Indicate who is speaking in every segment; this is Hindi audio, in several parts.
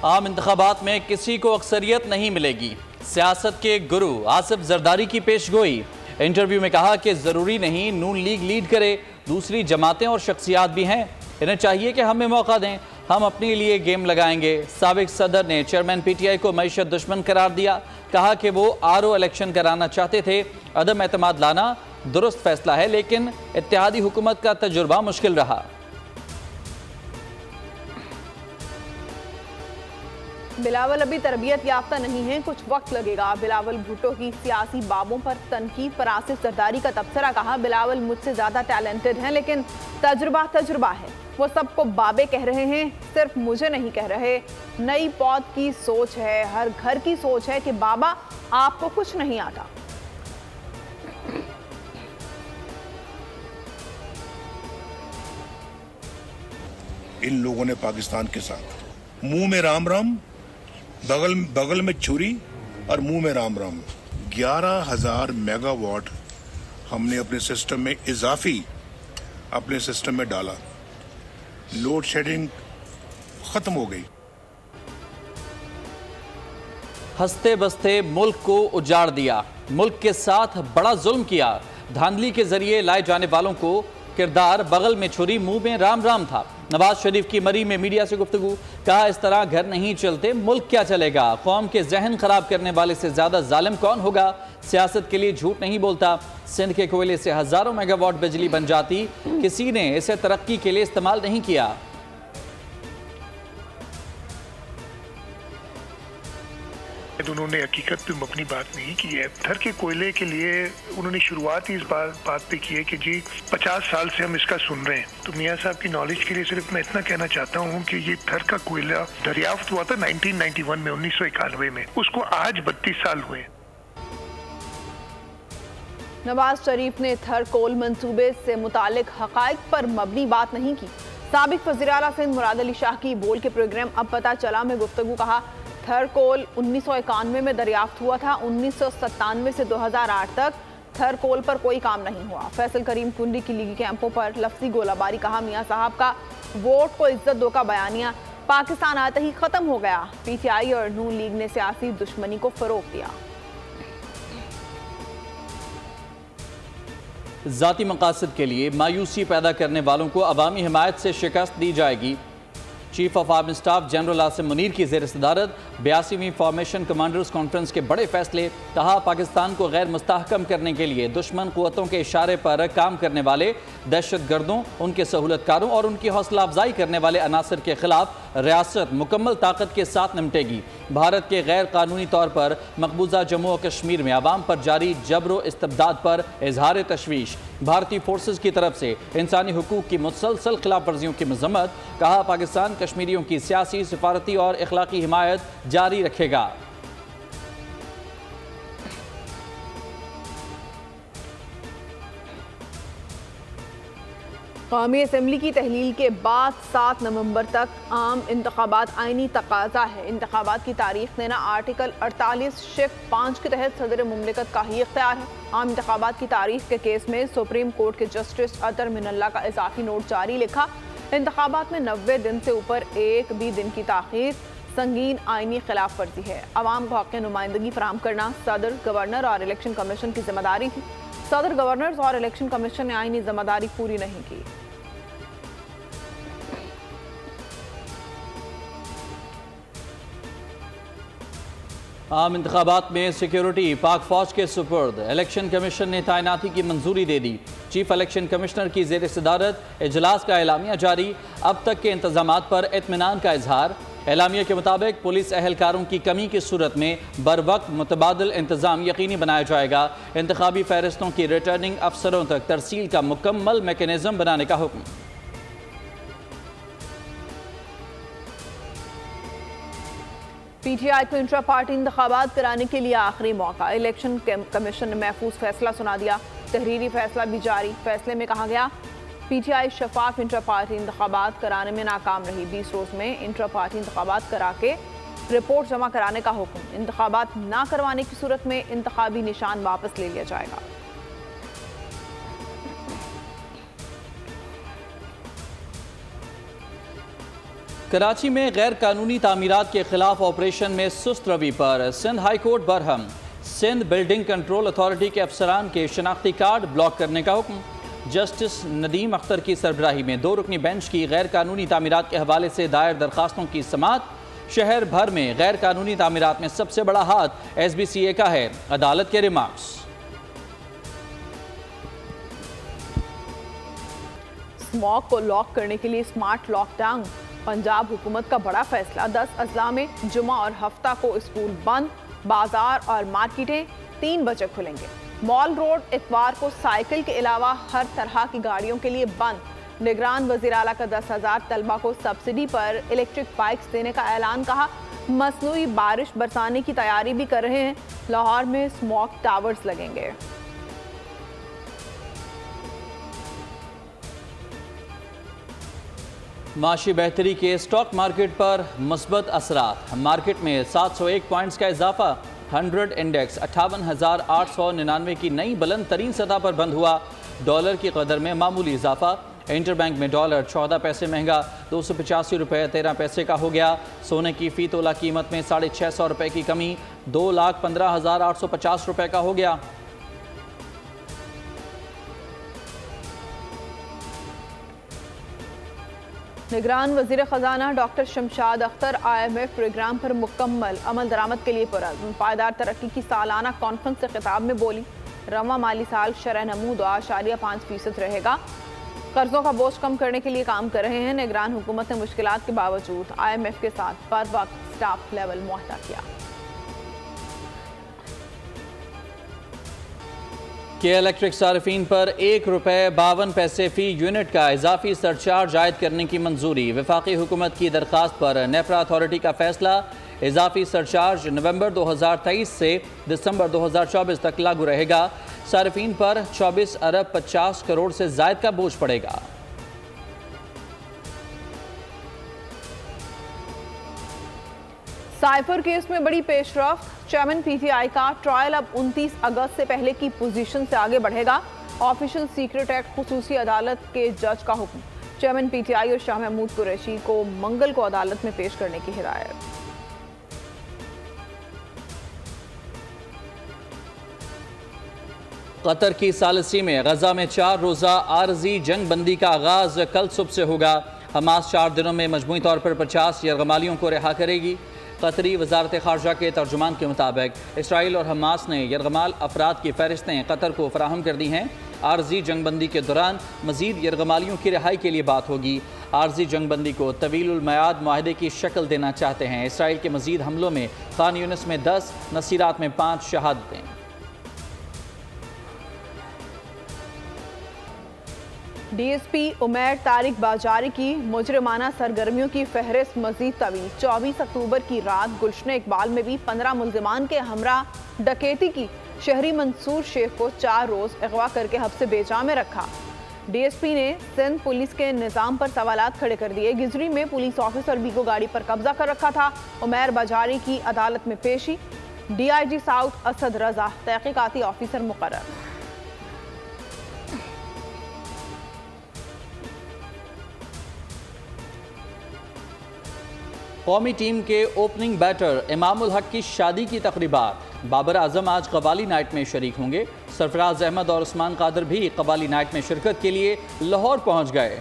Speaker 1: आम इंतखाबात में किसी को अक्सरियत नहीं मिलेगी। सियासत के गुरु आसिफ जरदारी की पेशगोई। इंटरव्यू में कहा कि जरूरी नहीं नून लीग लीड करे, दूसरी जमातें और शख्सियात भी हैं, इन्हें चाहिए कि हमें मौका दें, हम अपने लिए गेम लगाएंगे। साबिक सदर ने चेयरमैन पीटीआई को मईशत दुश्मन करार दिया। कहा कि वो आरओ इलेक्शन कराना चाहते थे। अदम एतमाद लाना दुरुस्त फैसला है, लेकिन इत्तेहादी हुकूमत का तजुर्बा मुश्किल रहा।
Speaker 2: बिलावल अभी तरबियत याफ्ता नहीं है, कुछ वक्त लगेगा। बिलावल भुट्टो की सियासी बाबों पर तनकीद पर आसिफ जरदारी का तबसरा। कहा बिलावल मुझसे ज्यादा टैलेंटेड हैं, लेकिन तजुर्बा है। वो सबको बाबे कह रहे हैं, सिर्फ मुझे नहीं कह रहे। नई पौध की सोच है, हर घर की सोच है कि बाबा आपको कुछ नहीं आता।
Speaker 3: इन लोगों ने पाकिस्तान के साथ मुंह में राम राम, बगल में छुरी और मुंह में राम राम। 11,000 मेगावाट हमने अपने सिस्टम में इजाफी अपने सिस्टम में डाला। लोड शेडिंग खत्म हो गई।
Speaker 1: हंसते बसते मुल्क को उजाड़ दिया, मुल्क के साथ बड़ा जुल्म किया। धांधली के जरिए लाए जाने वालों को किरदार बगल में छुरी मुंह में राम राम था। नवाज शरीफ की मरी में मीडिया से गुफ्तगू। कहा इस तरह घर नहीं चलते, मुल्क क्या चलेगा। कौम के जहन खराब करने वाले से ज्यादा जालिम कौन होगा। सियासत के लिए झूठ नहीं बोलता। सिंध के कोयले से हजारों मेगावाट बिजली बन जाती, किसी ने इसे तरक्की के लिए इस्तेमाल नहीं किया।
Speaker 4: उन्होंने हकीकत पे मबनी बात नहीं की है। थर के कोयले के लिए उन्होंने शुरुआत ही इस बात पे की है कि जी 50 साल से हम इसका सुन रहे हैं। तो मियाँ साहब की नॉलेज के लिए सिर्फ मैं इतना कहना चाहता हूँ कि ये थर का कोयला दरियाफ्त हुआ था 1991 में, 1991 में। उसको आज 32 साल हुए।
Speaker 2: नवाज शरीफ ने थर कोल मंसूबे से मुतालिक हकाइक पर मबनी बात नहीं की। साबिक वज़ीर आला सिंध मुराद अली शाह की बोल के प्रोग्राम अब पता चला में गुफ्तगू। कहा थर कोल 1991 में दरियाफ्त हुआ था। 1997 से 2008 तक थर कोल पर कोई काम नहीं हुआ। फैसल करीम कुंडी की लीगी कैंपों पर लफ्जी गोलाबारी। कहा मियाँ साहब का वोट को इज्जत दो का बयानिया पाकिस्तान आते ही खत्म हो गया। पीटीआई और नून लीग ने सियासी दुश्मनी को फरोग दिया।
Speaker 1: जाती मकासद के लिए मायूसी पैदा करने वालों को अवामी हिमायत से शिकस्त दी जाएगी। Chief of army staff general Asim Munir की ज़ेर सदारत 82वीं फॉर्मेशन कमांडर्स कॉन्फ्रेंस के बड़े फैसले। कहा पाकिस्तान को गैर मुस्तहकम करने के लिए दुश्मन क़ुव्वतों के इशारे पर काम करने वाले दहशतगर्दों, उनके सहूलतकारों और उनकी हौसला अफजाई करने वाले अनासर के खिलाफ रियासत मुकम्मल ताकत के साथ निपटेगी। भारत के गैर कानूनी तौर पर मकबूजा जम्मू और कश्मीर में आवाम पर जारी जबर इस्तबदाद पर इजहार तशवीश। भारतीय फोर्सेज की तरफ से इंसानी हुकूक की मुसलसल खिलाफ वर्जियों की मजम्मत। कहा पाकिस्तान कश्मीरियों की सियासी, सिफारती और इखलाकी हिमायत जारी रखेगा।
Speaker 2: कौमी असम्बली की तहलील के बाद 7 नवंबर तक आम इंतखाबात आइनी तकाजा है। इंतखाबात की तारीख देना आर्टिकल 48 शिफ्ट 5 के तहत सदर मुमलिकत का ही इख्तियार है। आम इंतखाबात की तारीख के केस में सुप्रीम कोर्ट के जस्टिस अतर मिनल्ला का इजाफी नोट जारी लिखा। इंतखाबात में 90 दिन से ऊपर एक भी दिन की ताखीर संगीन आइनी खिलाफ वर्जी है। अवाम को हक़ नुमाइंदगी फराहम करना सदर, गवर्नर और इलेक्शन कमीशन की जिम्मेदारी थी। सदर, गवर्नर और इलेक्शन कमीशन ने आइनी जिम्मेदारी पूरी नहीं की।
Speaker 1: आम इंतखाबात में सिक्योरिटी पाक फौज के सुपुर्द। इलेक्शन कमीशन ने तैनाती की मंजूरी दे दी। चीफ इलेक्शन कमिश्नर की ज़ेर सदारत इजलास का एलामिया जारी। अब तक के इंतजामात पर इत्मीनान का इजहार। एलामिया के मुताबिक पुलिस एहलकारों की कमी की सूरत में बर वक्त मुतबादिल इंतजाम यकीनी बनाया जाएगा। इंतखाबी फहरिस्तों की रिटर्निंग अफसरों तक तरसील का मुकम्मल मैकेनिज्म बनाने का हुक्म।
Speaker 2: पीटीआई को इंट्रा पार्टी इंतखाबात कराने के लिए आखिरी मौका। इलेक्शन कमीशन ने महफूज फैसला सुना दिया। तहरीरी फैसला भी जारी। फैसले में कहा गया पीटीआई शफाफ इंट्रा पार्टी इंतखाबात कराने में नाकाम रही। 20 रोज में इंट्रा पार्टी इंतखाबात करा के रिपोर्ट जमा कराने का हुक्म। इंतखाबात ना करवाने की सूरत में इंतखाबी निशान वापस ले लिया जाएगा।
Speaker 1: कराची में गैर कानूनी तामीरात के खिलाफ ऑपरेशन में सुस्त रवि पर Sindh high court Barham. Sindh building control authority के अफसरान के शनाख्ती कार्ड ब्लॉक करने का हुक्म। जस्टिस नदीम अख्तर की सरबराही में 2 रुकनी बेंच की गैर कानूनी तामीरात के हवाले से दायर दरखास्तों की समाअत। शहर भर में गैर कानूनी तामीरात में सबसे बड़ा हाथ SBCA का है, अदालत के रिमार्क्स।
Speaker 2: स्मॉग को लॉक करने के लिए स्मार्ट लॉकडाउन। पंजाब हुकूमत का बड़ा फैसला। 10 अजला में जुमा और हफ्ता को स्कूल बंद, बाजार और मार्केटें 3 बजे खुलेंगे। मॉल रोड इतवार को साइकिल के अलावा हर तरह की गाड़ियों के लिए बंद। निगरान वज़ीर आला का 10,000 तलबा को सब्सिडी पर इलेक्ट्रिक बाइक्स देने का ऐलान। कहा मसनूई बारिश बरसाने की तैयारी भी कर रहे हैं। लाहौर में स्मॉग टावर्स लगेंगे।
Speaker 1: माशी बेहतरी के स्टॉक मार्केट पर मस्बत असरात। मार्केट में 701 पॉइंट्स का इजाफा। 100 इंडेक्स 58,899 की नई बुलंद तरीन सतह पर बंद हुआ। डॉलर की कदर में मामूली इजाफा। इंटरबैंक में डॉलर 14 पैसे महंगा 285 रुपये 13 पैसे का हो गया। सोने की फी तोला कीमत में 650 रुपये की कमी 2,15,850 रुपये का हो गया।
Speaker 2: निगरान वज़ीर ख़जाना doctor Shamshad Akhtar IMF programme पर मुकम्मल अमल दरामद के लिए पुरअज़्म। पायदार तरक्की की सालाना कॉन्फ्रेंस से खिताब में बोली रवा माली साल शरह नमू 2.5% रहेगा। कर्जों का बोझ कम करने के लिए काम कर रहे हैं। निगरान हुकूमत ने मुश्किलात के बावजूद IMF के साथ बर वक्त स्टाफ लेवल मुआहदा किया।
Speaker 1: के इलेक्ट्रिक सार्फिन पर 1 रुपये 52 पैसे फ़ी यूनिट का इजाफी सरचार्ज आयद करने की मंजूरी। वफाकी हुकूमत की दरख्वास्त पर नेफ्रा अथॉरिटी का फैसला। इजाफी सरचार्ज नवंबर 2023 से दिसंबर 2024 तक लागू रहेगा। सार्फिन पर 24 अरब 50 करोड़ से ज़ायद का बोझ पड़ेगा।
Speaker 2: साइफर केस में बड़ी पेशरफ्त। चेयरमैन PTI का ट्रायल अब 29 अगस्त से पहले की पोजीशन से आगे बढ़ेगा। ऑफिशियल सीक्रेट एक्ट खुसूसी अदालत के जज का हुक्म। चेयरमैन PTI और शाह महमूद कुरैशी को मंगल को अदालत में पेश करने की हिदायत।
Speaker 1: कतर की सालसी में गजा में 4 रोज़ा आरजी जंग बंदी का आगाज कल सुबह से होगा। हमास 4 दिनों में मजमूई तौर पर 50 यरगमालियों को रिहा करेगी। कतरी वजारत खारजा के तर्जुमान के मुताबिक इसराइल और हमास ने यरगमाल अफराद की फहरिस्तें कतर को फराहम कर दी हैं। आरजी जंगबंदी के दौरान मजीद यरगमालियों की रिहाई के लिए बात होगी। आरजी जंगबंदी को तवीलुल मयाद मुआहदे की शक्ल देना चाहते हैं। इसराइल के मजीद हमलों में खान यूनिस में 10, नसीरात में 5 शहादतें।
Speaker 2: DSP उमैर तारिक बाजारी की मुजरिमाना सरगर्मियों की फहरिस्त मजीद तवील। 24 अक्टूबर की रात गुलशन इकबाल में भी 15 मुल्जिमान के हमरा डकैती की। शहरी मंसूर शेख को 4 रोज़ अगवा करके हब्से बेजा में रखा। DSP ने सिंध पुलिस के निज़ाम पर सवालात खड़े कर दिए। गिजरी में पुलिस ऑफिसर भी को गाड़ी पर कब्जा कर रखा था। उमैर बाजारी की अदालत में पेशी। DIG साउथ असद रजा तहकीकाती ऑफिसर मुकर्रर।
Speaker 1: कौमी टीम के ओपनिंग बैटर इमामुल हक की शादी की तकरीबात। बाबर आजम आज कवाली नाइट में शरीक होंगे। सरफराज अहमद और उस्मान कादर भी कवाली नाइट में शिरकत के लिए लाहौर पहुंच गए।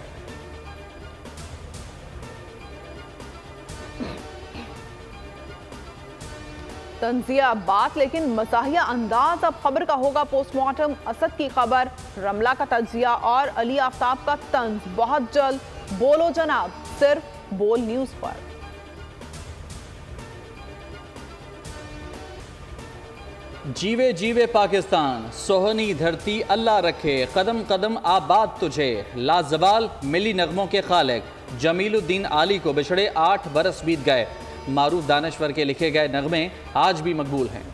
Speaker 2: तंजिया बात लेकिन मज़ाहिया अंदाज। अब खबर का होगा पोस्टमार्टम। असद की खबर, रमला का तंजिया और अली आफ्ताब का तंज बहुत जल्द। बोलो जनाब, सिर्फ बोल न्यूज़ पर।
Speaker 1: जीवे जीवे पाकिस्तान, सोहनी धरती अल्लाह रखे, कदम कदम आबाद तुझे। लाजवाल मिली नगमों के खालिक जमीलुद्दीन आली को बिछड़े 8 बरस बीत गए। मारूफ दानश्वर के लिखे गए नगमे आज भी मकबूल हैं।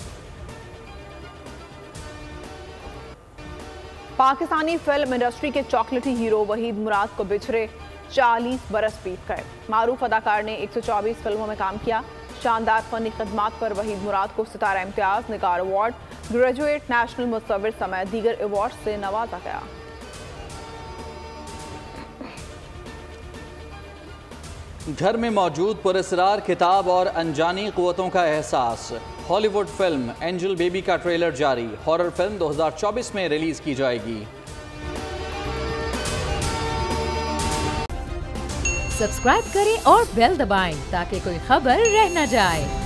Speaker 2: पाकिस्तानी फिल्म इंडस्ट्री के चॉकलेटी हीरो वहीद मुराद को बिछड़े 40 बरस बीत गए। मारूफ अदाकार ने 124 फिल्मों में काम किया। शानदार फनी खदमात पर वहीद मुराद को सितारा इम्तियाज, निगार अवार्ड, ग्रेजुएट, नेशनल मुसव्विर समेत दीगर अवार्ड से नवाजा गया।
Speaker 1: घर में मौजूद पुरस्कार किताब और अनजानी क़ुव्वतों का एहसास। हॉलीवुड फिल्म एंजल बेबी का ट्रेलर जारी। हॉरर फिल्म 2024 में रिलीज की जाएगी।
Speaker 5: सब्सक्राइब करें और बेल दबाएं ताकि कोई खबर रह न जाए।